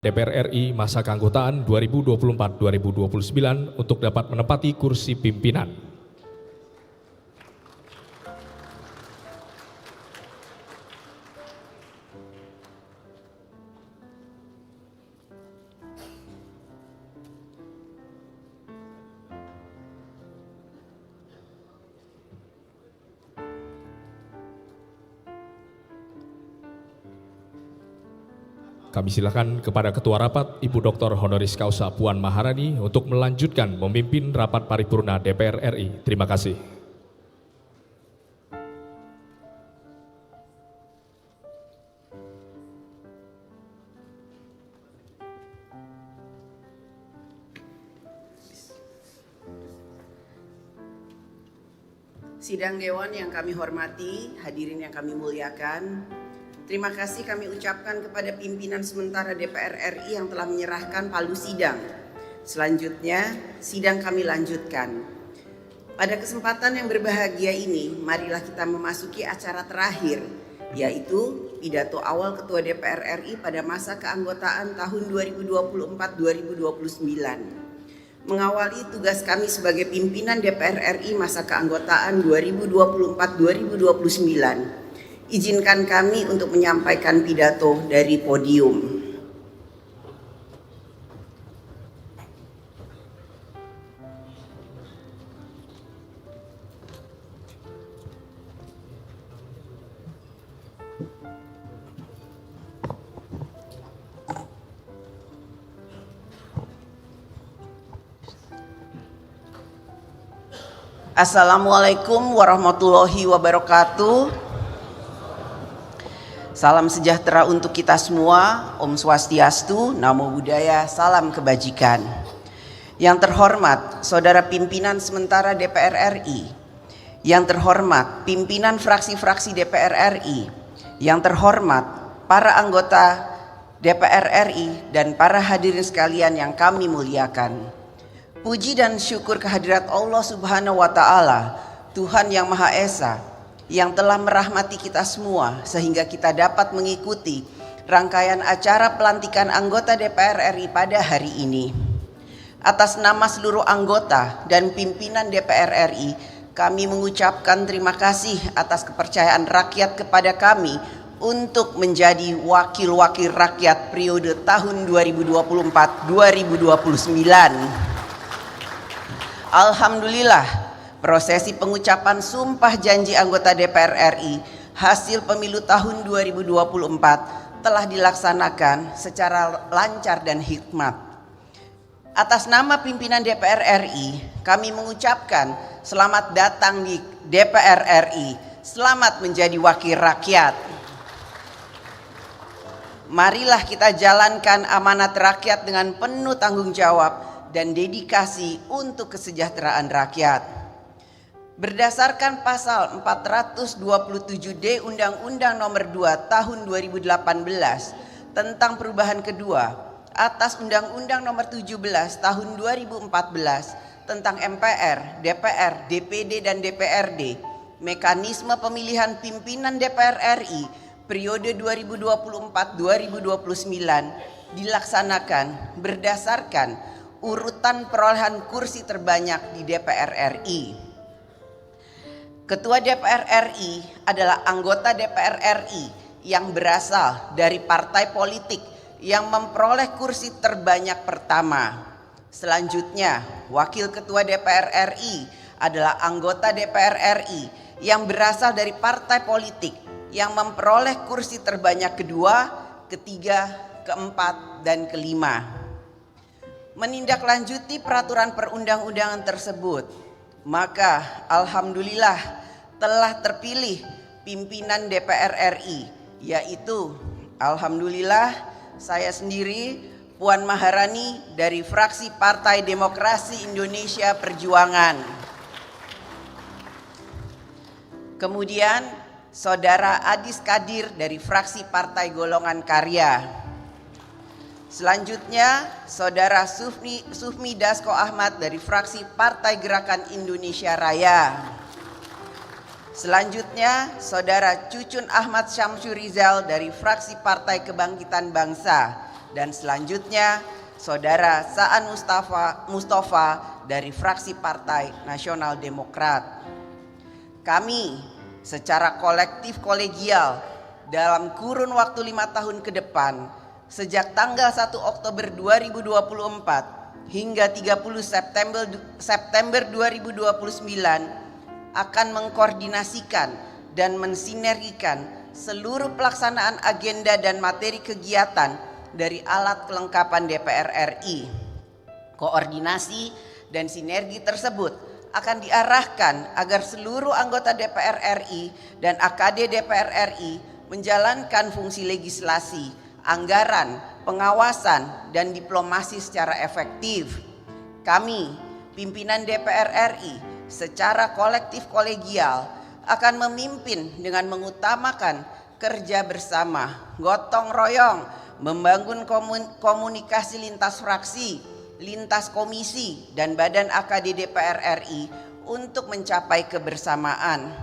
DPR RI masa keanggotaan 2024-2029 untuk dapat menempati kursi pimpinan. Kami silakan kepada Ketua Rapat Ibu Dr. Honoris Causa Puan Maharani untuk melanjutkan memimpin rapat paripurna DPR RI. Terima kasih. Sidang Dewan yang kami hormati, hadirin yang kami muliakan, terima kasih kami ucapkan kepada pimpinan sementara DPR RI yang telah menyerahkan palu sidang. Selanjutnya, sidang kami lanjutkan. Pada kesempatan yang berbahagia ini, marilah kita memasuki acara terakhir, yaitu pidato awal Ketua DPR RI pada masa keanggotaan tahun 2024-2029. Mengawali tugas kami sebagai pimpinan DPR RI masa keanggotaan 2024-2029. Izinkan kami untuk menyampaikan pidato dari podium. Assalamualaikum warahmatullahi wabarakatuh. Salam sejahtera untuk kita semua. Om Swastiastu, Namo Buddhaya, salam kebajikan. Yang terhormat Saudara Pimpinan Sementara DPR RI, yang terhormat pimpinan fraksi-fraksi DPR RI, yang terhormat para anggota DPR RI dan para hadirin sekalian yang kami muliakan. Puji dan syukur kehadirat Allah Subhanahu wa Ta'ala, Tuhan yang Maha Esa, yang telah merahmati kita semua sehingga kita dapat mengikuti rangkaian acara pelantikan anggota DPR RI pada hari ini. Atas nama seluruh anggota dan pimpinan DPR RI, kami mengucapkan terima kasih atas kepercayaan rakyat kepada kami untuk menjadi wakil-wakil rakyat periode tahun 2024-2029. Alhamdulillah, prosesi pengucapan sumpah janji anggota DPR RI hasil pemilu tahun 2024 telah dilaksanakan secara lancar dan hikmat. Atas nama pimpinan DPR RI, kami mengucapkan selamat datang di DPR RI, selamat menjadi wakil rakyat. Marilah kita jalankan amanat rakyat dengan penuh tanggung jawab dan dedikasi untuk kesejahteraan rakyat. Berdasarkan pasal 427D Undang-Undang Nomor 2 Tahun 2018 tentang perubahan kedua atas Undang-Undang Nomor 17 Tahun 2014 tentang MPR, DPR, DPD dan DPRD, mekanisme pemilihan pimpinan DPR RI periode 2024-2029 dilaksanakan berdasarkan urutan perolehan kursi terbanyak di DPR RI. Ketua DPR RI adalah anggota DPR RI yang berasal dari partai politik yang memperoleh kursi terbanyak pertama. Selanjutnya, Wakil Ketua DPR RI adalah anggota DPR RI yang berasal dari partai politik yang memperoleh kursi terbanyak kedua, ketiga, keempat, dan kelima. Menindaklanjuti peraturan perundang-undangan tersebut, maka alhamdulillah telah terpilih pimpinan DPR RI, yaitu alhamdulillah saya sendiri Puan Maharani dari fraksi Partai Demokrasi Indonesia Perjuangan. Kemudian Saudara Adis Kadir dari fraksi Partai Golongan Karya. Selanjutnya, Saudara Sufmi Dasko Ahmad dari fraksi Partai Gerakan Indonesia Raya. Selanjutnya, Saudara Cucun Ahmad Syamsurizal dari fraksi Partai Kebangkitan Bangsa. Dan selanjutnya Saudara Saan Mustafa dari fraksi Partai Nasional Demokrat. Kami secara kolektif kolegial dalam kurun waktu 5 tahun ke depan, sejak tanggal 1 Oktober 2024 hingga 30 September 2029 akan mengkoordinasikan dan mensinergikan seluruh pelaksanaan agenda dan materi kegiatan dari alat kelengkapan DPR RI. Koordinasi dan sinergi tersebut akan diarahkan agar seluruh anggota DPR RI dan AKD DPR RI menjalankan fungsi legislasi, anggaran, pengawasan, dan diplomasi secara efektif. Kami, pimpinan DPR RI, secara kolektif kolegial akan memimpin dengan mengutamakan kerja bersama, gotong royong, membangun komunikasi lintas fraksi, lintas komisi, dan badan AKD DPR RI untuk mencapai kebersamaan.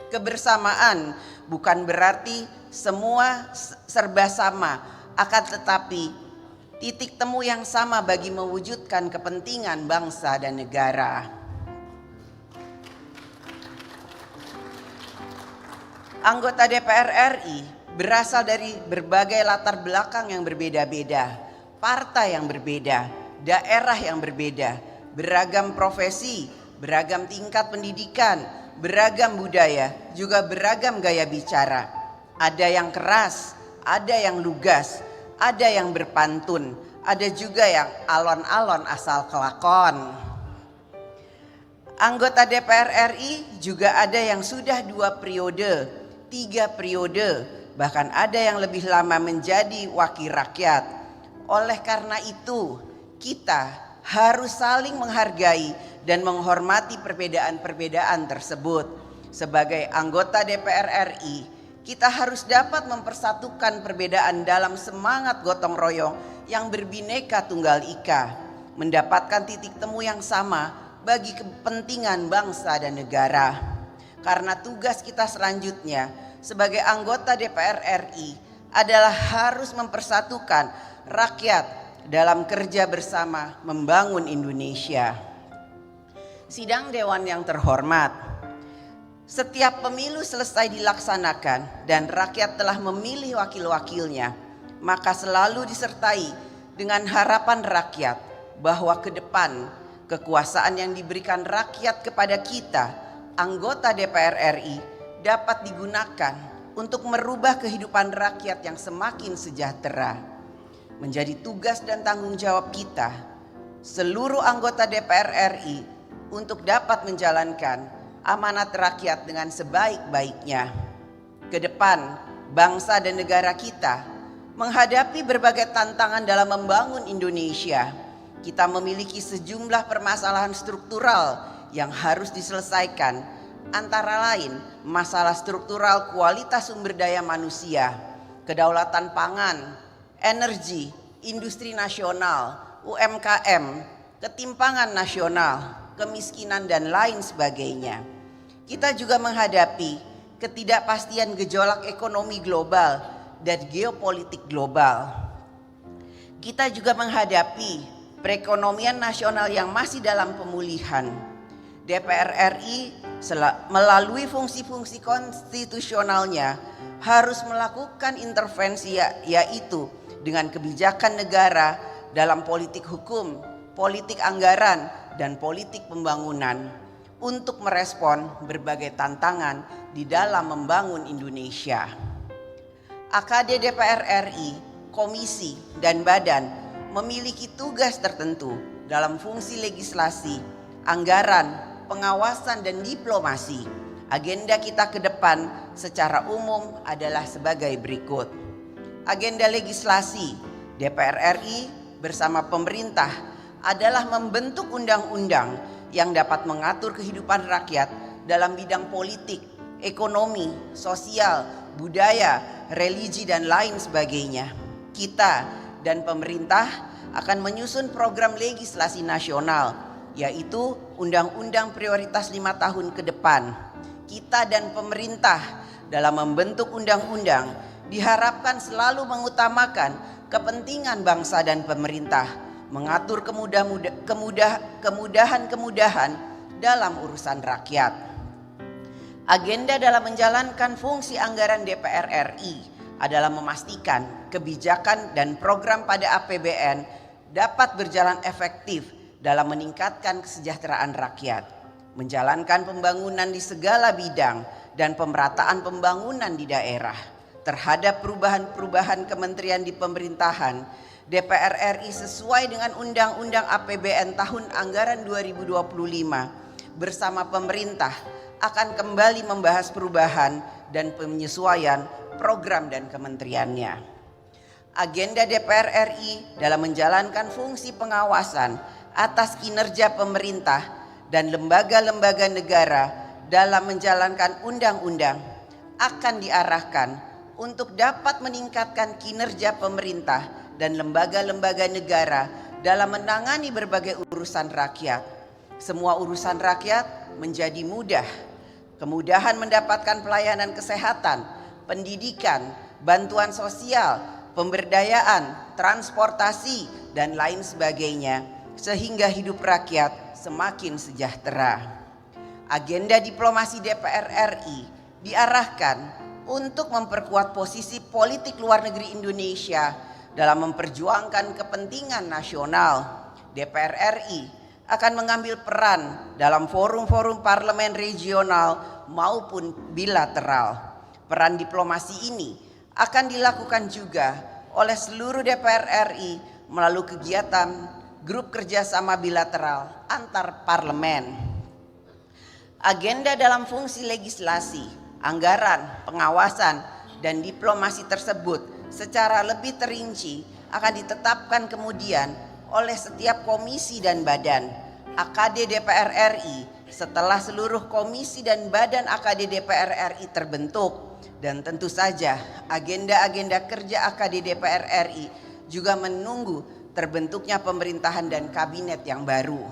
Kebersamaan bukan berarti semua serba sama, akan tetapi titik temu yang sama bagi mewujudkan kepentingan bangsa dan negara. Anggota DPR RI berasal dari berbagai latar belakang yang berbeda-beda, partai yang berbeda, daerah yang berbeda, beragam profesi, beragam tingkat pendidikan, beragam budaya, juga beragam gaya bicara. Ada yang keras, ada yang lugas, ada yang berpantun, ada juga yang alon-alon asal kelakon. Anggota DPR RI juga ada yang sudah 2 periode, 3 periode, bahkan ada yang lebih lama menjadi wakil rakyat. Oleh karena itu, kita harus saling menghargai dan menghormati perbedaan-perbedaan tersebut. Sebagai anggota DPR RI, kita harus dapat mempersatukan perbedaan dalam semangat gotong royong yang berbineka tunggal ika, mendapatkan titik temu yang sama bagi kepentingan bangsa dan negara. Karena tugas kita selanjutnya sebagai anggota DPR RI adalah harus mempersatukan rakyat dalam kerja bersama membangun Indonesia. Sidang Dewan yang terhormat, setiap pemilu selesai dilaksanakan dan rakyat telah memilih wakil-wakilnya, maka selalu disertai dengan harapan rakyat bahwa ke depan kekuasaan yang diberikan rakyat kepada kita, anggota DPR RI, dapat digunakan untuk merubah kehidupan rakyat yang semakin sejahtera. Menjadi tugas dan tanggung jawab kita, seluruh anggota DPR RI, untuk dapat menjalankan amanat rakyat dengan sebaik-baiknya. Ke depan, bangsa dan negara kita menghadapi berbagai tantangan dalam membangun Indonesia. Kita memiliki sejumlah permasalahan struktural yang harus diselesaikan, antara lain masalah struktural kualitas sumber daya manusia, kedaulatan pangan, energi, industri nasional, UMKM, ketimpangan nasional, kemiskinan, dan lain sebagainya. Kita juga menghadapi ketidakpastian gejolak ekonomi global dan geopolitik global. Kita juga menghadapi perekonomian nasional yang masih dalam pemulihan. DPR RI melalui fungsi-fungsi konstitusionalnya harus melakukan intervensi, yaitu dengan kebijakan negara dalam politik hukum, politik anggaran, dan politik pembangunan untuk merespon berbagai tantangan di dalam membangun Indonesia. AKD DPR RI, komisi, dan badan memiliki tugas tertentu dalam fungsi legislasi, anggaran, pengawasan, dan diplomasi. Agenda kita ke depan secara umum adalah sebagai berikut. Agenda legislasi DPR RI bersama pemerintah adalah membentuk undang-undang yang dapat mengatur kehidupan rakyat dalam bidang politik, ekonomi, sosial, budaya, religi, dan lain sebagainya. Kita dan pemerintah akan menyusun program legislasi nasional, yaitu Undang-Undang Prioritas 5 tahun ke depan. Kita dan pemerintah dalam membentuk undang-undang diharapkan selalu mengutamakan kepentingan bangsa dan pemerintah, mengatur kemudahan-kemudahan dalam urusan rakyat. Agenda dalam menjalankan fungsi anggaran DPR RI adalah memastikan kebijakan dan program pada APBN dapat berjalan efektif dalam meningkatkan kesejahteraan rakyat, menjalankan pembangunan di segala bidang dan pemerataan pembangunan di daerah. Terhadap perubahan-perubahan kementerian di pemerintahan, DPR RI sesuai dengan Undang-Undang APBN tahun anggaran 2025 bersama pemerintah akan kembali membahas perubahan dan penyesuaian program dan kementeriannya. Agenda DPR RI dalam menjalankan fungsi pengawasan atas kinerja pemerintah dan lembaga-lembaga negara dalam menjalankan undang-undang akan diarahkan untuk dapat meningkatkan kinerja pemerintah dan lembaga-lembaga negara dalam menangani berbagai urusan rakyat. Semua urusan rakyat menjadi mudah. Kemudahan mendapatkan pelayanan kesehatan, pendidikan, bantuan sosial, pemberdayaan, transportasi, dan lain sebagainya, sehingga hidup rakyat semakin sejahtera. Agenda diplomasi DPR RI diarahkan untuk memperkuat posisi politik luar negeri Indonesia dalam memperjuangkan kepentingan nasional. DPR RI akan mengambil peran dalam forum-forum parlemen regional maupun bilateral. Peran diplomasi ini akan dilakukan juga oleh seluruh DPR RI melalui kegiatan grup kerjasama bilateral antar parlemen. Agenda dalam fungsi legislasi, anggaran, pengawasan, dan diplomasi tersebut secara lebih terinci akan ditetapkan kemudian oleh setiap komisi dan badan AKD DPR RI setelah seluruh komisi dan badan AKD DPR RI terbentuk. Dan tentu saja agenda-agenda kerja AKD DPR RI juga menunggu terbentuknya pemerintahan dan kabinet yang baru.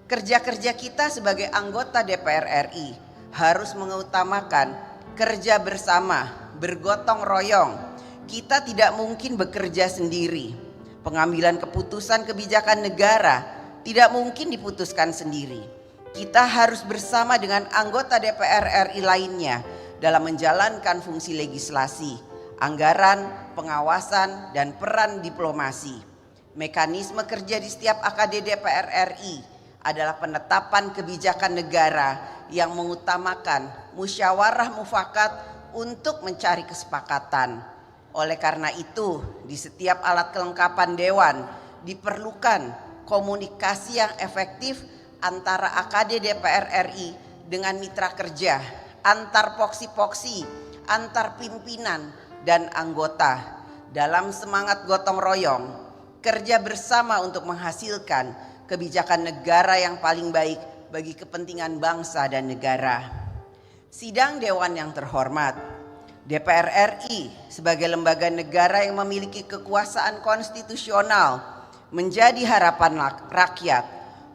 Kerja-kerja kita sebagai anggota DPR RI harus mengutamakan kerja bersama, bergotong royong. Kita tidak mungkin bekerja sendiri. Pengambilan keputusan kebijakan negara tidak mungkin diputuskan sendiri. Kita harus bersama dengan anggota DPR RI lainnya dalam menjalankan fungsi legislasi, anggaran, pengawasan, dan peran diplomasi. Mekanisme kerja di setiap AKD DPR RI adalah penetapan kebijakan negara yang mengutamakan musyawarah mufakat untuk mencari kesepakatan. Oleh karena itu, di setiap alat kelengkapan dewan diperlukan komunikasi yang efektif antara AKD DPR RI dengan mitra kerja, antar poksi-poksi, antar pimpinan dan anggota dalam semangat gotong royong, kerja bersama untuk menghasilkan kebijakan negara yang paling baik bagi kepentingan bangsa dan negara. Sidang Dewan yang terhormat, DPR RI sebagai lembaga negara yang memiliki kekuasaan konstitusional menjadi harapan rakyat.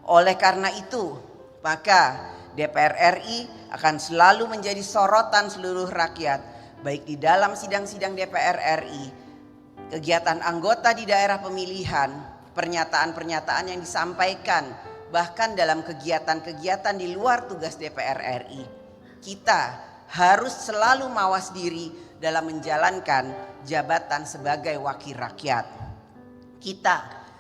Oleh karena itu, maka DPR RI akan selalu menjadi sorotan seluruh rakyat, baik di dalam sidang-sidang DPR RI, kegiatan anggota di daerah pemilihan, pernyataan-pernyataan yang disampaikan, bahkan dalam kegiatan-kegiatan di luar tugas DPR RI. Kita harus selalu mawas diri dalam menjalankan jabatan sebagai wakil rakyat. Kita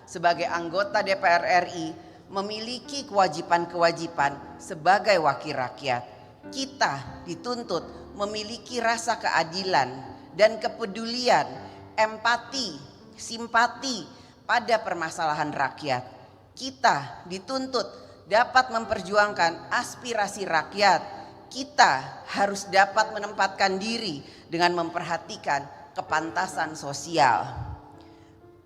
sebagai anggota DPR RI memiliki kewajiban-kewajiban sebagai wakil rakyat. Kita dituntut memiliki rasa keadilan dan kepedulian, empati, simpati pada permasalahan rakyat. Kita dituntut dapat memperjuangkan aspirasi rakyat. Kita harus dapat menempatkan diri dengan memperhatikan kepantasan sosial.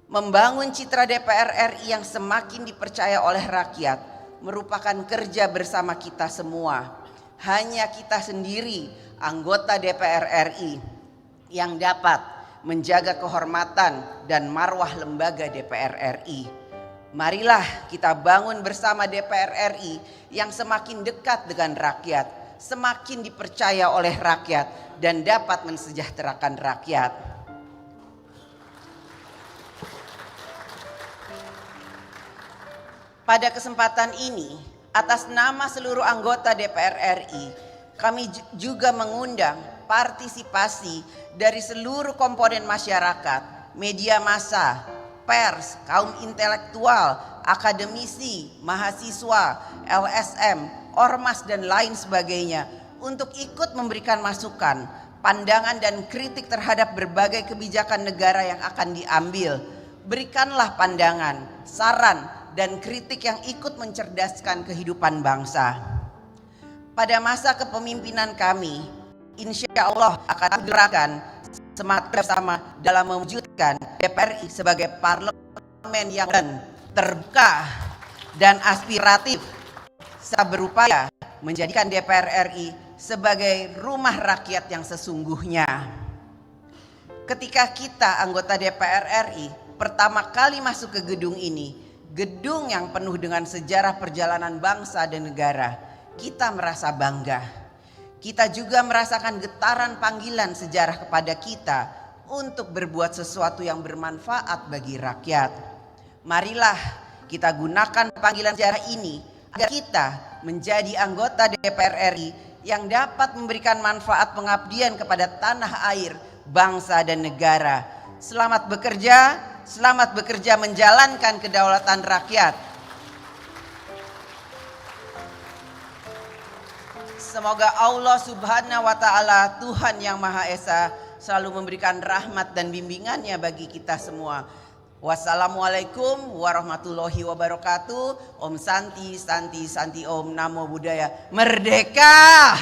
Membangun citra DPR RI yang semakin dipercaya oleh rakyat merupakan kerja bersama kita semua. Hanya kita sendiri, anggota DPR RI, yang dapat menjaga kehormatan dan marwah lembaga DPR RI. Marilah kita bangun bersama DPR RI yang semakin dekat dengan rakyat, semakin dipercaya oleh rakyat dan dapat mensejahterakan rakyat. Pada kesempatan ini, atas nama seluruh anggota DPR RI, kami juga mengundang partisipasi dari seluruh komponen masyarakat, media massa, pers, kaum intelektual, akademisi, mahasiswa, LSM, ormas dan lain sebagainya untuk ikut memberikan masukan, pandangan dan kritik terhadap berbagai kebijakan negara yang akan diambil. Berikanlah pandangan, saran, dan kritik yang ikut mencerdaskan kehidupan bangsa. Pada masa kepemimpinan kami, insya Allah akan digerakkan semangat bersama dalam mewujudkan DPR RI sebagai parlemen yang terbuka dan aspiratif, serta berupaya menjadikan DPR RI sebagai rumah rakyat yang sesungguhnya. Ketika kita anggota DPR RI pertama kali masuk ke gedung ini, gedung yang penuh dengan sejarah perjalanan bangsa dan negara, kita merasa bangga. Kita juga merasakan getaran panggilan sejarah kepada kita untuk berbuat sesuatu yang bermanfaat bagi rakyat. Marilah kita gunakan panggilan sejarah ini agar kita menjadi anggota DPR RI yang dapat memberikan manfaat pengabdian kepada tanah air, bangsa dan negara. Selamat bekerja menjalankan kedaulatan rakyat. Semoga Allah Subhanahu wa Ta'ala, Tuhan yang Maha Esa, selalu memberikan rahmat dan bimbingannya bagi kita semua. Wassalamualaikum warahmatullahi wabarakatuh. Om Santi, Santi, Santi Om. Namo Buddhaya. Merdeka!